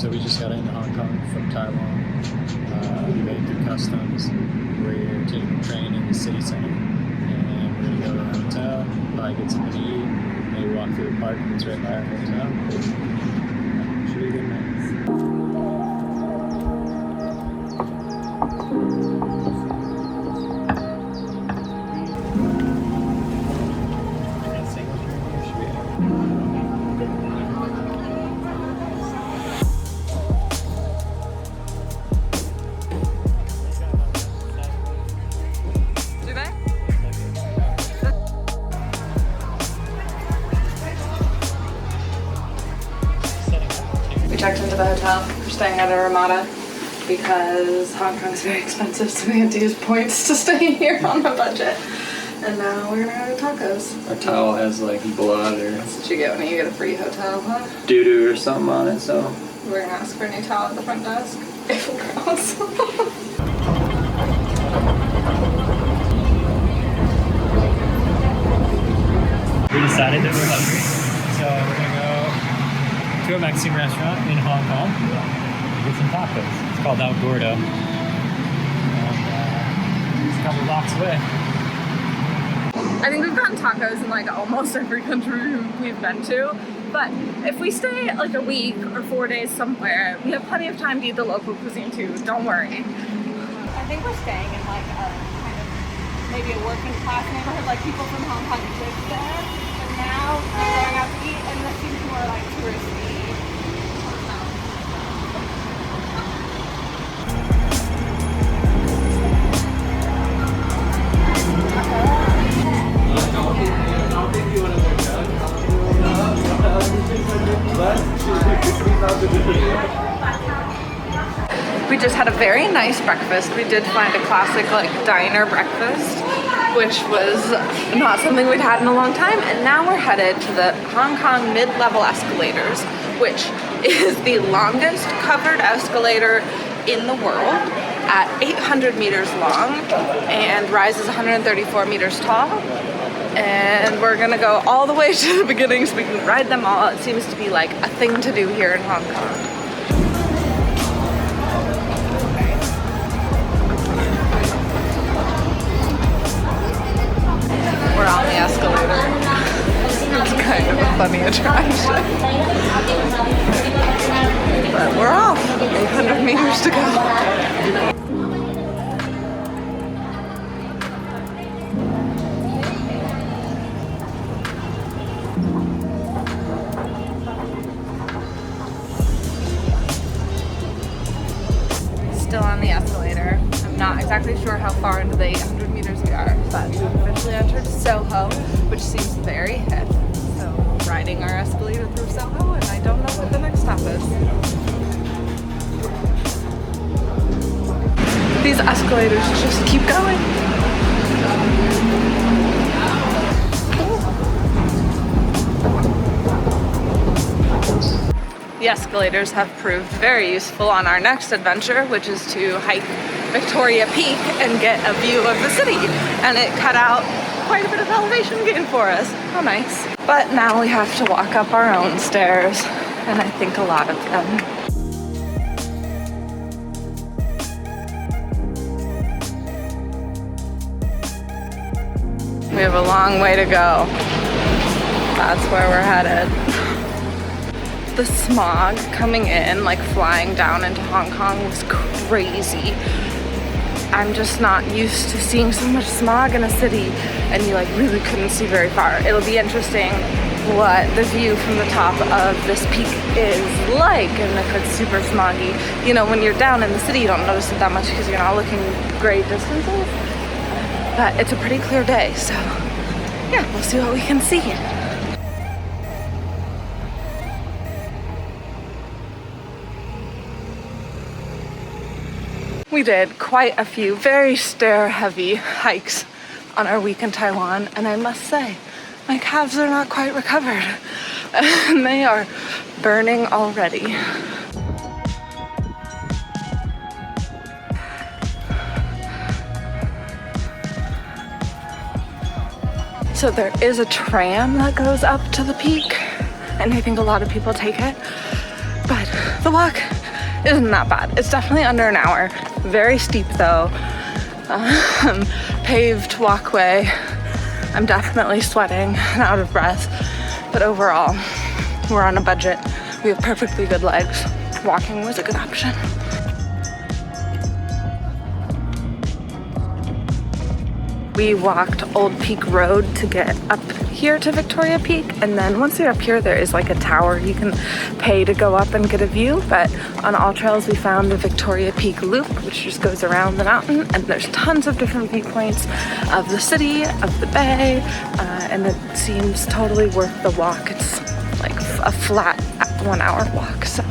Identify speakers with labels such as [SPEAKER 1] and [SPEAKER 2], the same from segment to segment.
[SPEAKER 1] So we just got into Hong Kong from Taiwan. We made it through customs. We're taking a train in the city center, and we're gonna go to our hotel, probably get something to eat, maybe walk through the park that's right by our hotel. Should be a good night.
[SPEAKER 2] We checked into the hotel. We're staying at a Ramada because Hong Kong's very expensive, so we had to use points to stay here on a budget. And now we're gonna go to tacos.
[SPEAKER 1] Our towel has like blood or
[SPEAKER 2] That's what you get when you get a free hotel, huh?
[SPEAKER 1] doo-doo or something on it, so.
[SPEAKER 2] We're gonna ask for a new towel at the front desk. Ew, gross.
[SPEAKER 1] We decided that we're hungry, so we're gonna go to a Mexican restaurant in Hong Kong and get some tacos. It's called El Gordo. And it's a couple blocks away.
[SPEAKER 2] I think we've gotten tacos in like almost every country we've been to, but if we stay like a week or 4 days somewhere, we have plenty of time to eat the local cuisine too, don't worry. I think we're staying in like a kind of maybe a working class neighborhood, like people from Hong Kong live there, and now we're going out to eat and this seems more like touristy. We just had a very nice breakfast. We did find a classic like diner breakfast, which was not something we'd had in a long time. And now we're headed to the Hong Kong mid-level escalators, which is the longest covered escalator in the world at 800 meters long and rises 134 meters tall. And we're gonna go all the way to the beginning so we can ride them all. It seems to be like a thing to do here in Hong Kong. We're on the escalator. It's kind of a funny attraction. But we're off. 800 meters to go. Still on the escalator. I'm not exactly sure how far into the 800 meters we are, but we've eventually entered Soho, which seems very hip. So riding our escalator through Soho, and I don't know what the next stop is. These escalators just keep going. The escalators have proved very useful on our next adventure, which is to hike Victoria Peak and get a view of the city. And it cut out quite a bit of elevation gain for us. How nice. But now we have to walk up our own stairs, and I think a lot of them. We have a long way to go. That's where we're headed. The smog coming in, like flying down into Hong Kong, was crazy. I'm just not used to seeing so much smog in a city, and you like really couldn't see very far. It'll be interesting what the view from the top of this peak is like, and if it's super smoggy. You know, when you're down in the city, you don't notice it that much because you're not looking great distances. But it's a pretty clear day, so yeah, we'll see what we can see. We did quite a few very stair-heavy hikes on our week in Taiwan, and I must say, my calves are not quite recovered, and they are burning already. So there is a tram that goes up to the peak, and I think a lot of people take it, but the The walk isn't that bad. It's definitely under an hour. Very steep though. Paved walkway. I'm definitely sweating and out of breath, but overall, we're on a budget. We have perfectly good legs. Walking was a good option. We walked Old Peak Road to get up here to Victoria Peak, and then once you're up here there is like a tower you can pay to go up and get a view, but on all trails we found the Victoria Peak Loop, which just goes around the mountain, and there's tons of different viewpoints of the city, of the bay, and it seems totally worth the walk. It's like a flat 1 hour walk, so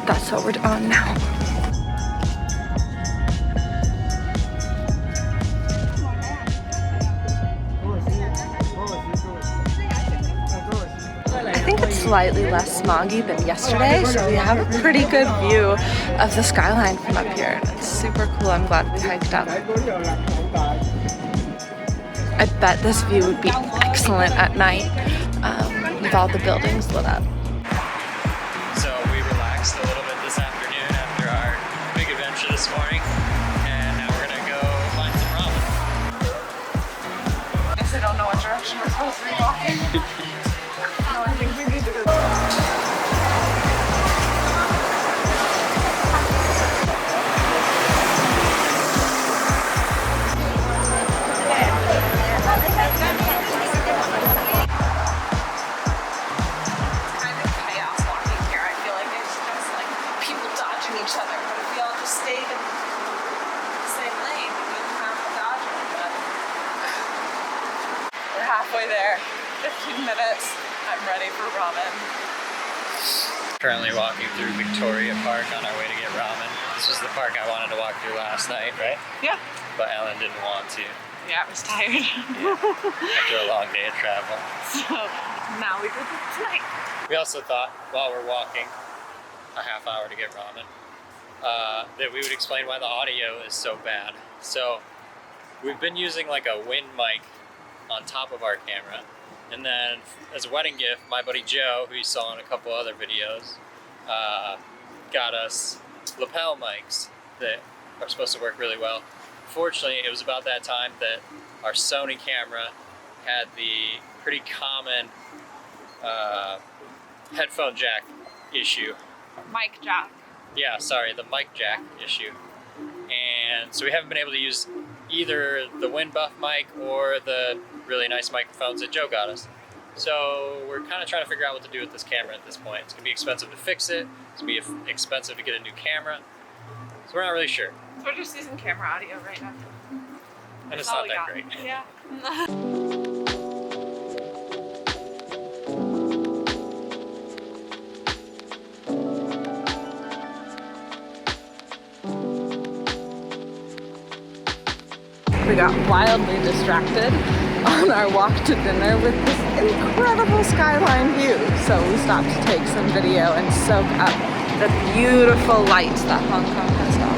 [SPEAKER 2] that's what we're on now. I think it's slightly less smoggy than yesterday, so we have a pretty good view of the skyline from up here. It's super cool. I'm glad we hiked up. I bet this view would be excellent at night with all the buildings lit up.
[SPEAKER 1] So we relaxed a little bit this afternoon after our big adventure this morning, and now we're gonna go find some ramen.
[SPEAKER 2] I guess I don't know what direction we're supposed to be walking. No, I think we need to go. Halfway there, 15 minutes. I'm ready for ramen.
[SPEAKER 1] Currently walking through Victoria Park on our way to get ramen. This was the park I wanted to walk through last night, right?
[SPEAKER 2] Yeah.
[SPEAKER 1] But Ellen didn't want to.
[SPEAKER 2] Yeah, I was tired.
[SPEAKER 1] Yeah. After a long day of travel.
[SPEAKER 2] So now we go tonight.
[SPEAKER 1] We also thought while we're walking a half hour to get ramen, that we would explain why the audio is so bad. So we've been using like a wind mic on top of our camera, and then as a wedding gift, my buddy Joe, who you saw in a couple other videos, got us lapel mics that are supposed to work really well. Fortunately, it was about that time that our Sony camera had the pretty common headphone jack issue.
[SPEAKER 2] Mic jack.
[SPEAKER 1] Yeah, sorry, the mic jack issue. And so we haven't been able to use either the wind buff mic or the really nice microphones that Joe got us. So we're kind of trying to figure out what to do with this camera at this point. It's gonna be expensive to fix it. It's gonna be expensive to get a new camera. So we're not really sure.
[SPEAKER 2] So we're just using camera audio right now.
[SPEAKER 1] And it's not that great.
[SPEAKER 2] Yeah. We got wildly distracted on our walk to dinner with this incredible skyline view. So we stopped to take some video and soak up the beautiful lights that Hong Kong has to offer.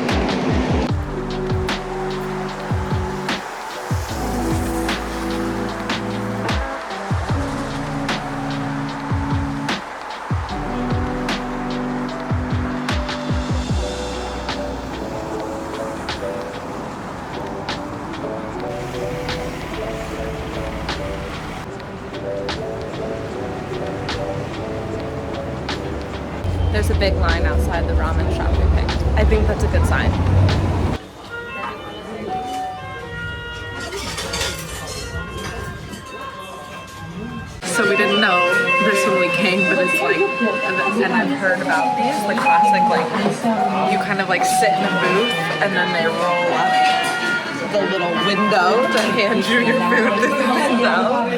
[SPEAKER 2] There's a big line outside the ramen shop we picked. I think that's a good sign. So we didn't know this when we came, but it's like, and I've heard about these, the classic, like, you kind of like sit in a booth and then they roll up the little window to hand you your food through the window.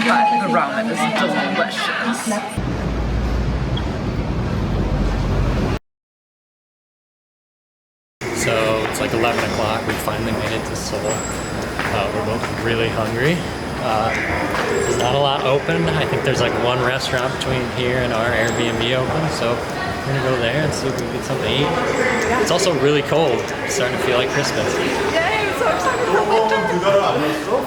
[SPEAKER 2] But the ramen is delicious.
[SPEAKER 1] So it's like 11 o'clock. We finally made it to Seoul. We're both really hungry. There's not a lot open. I think there's like one restaurant between here and our Airbnb open. So we're gonna go there and see if we can get something to eat. Yeah. It's also really cold. It's starting to feel like Christmas.
[SPEAKER 2] Yay, I'm so excited for winter.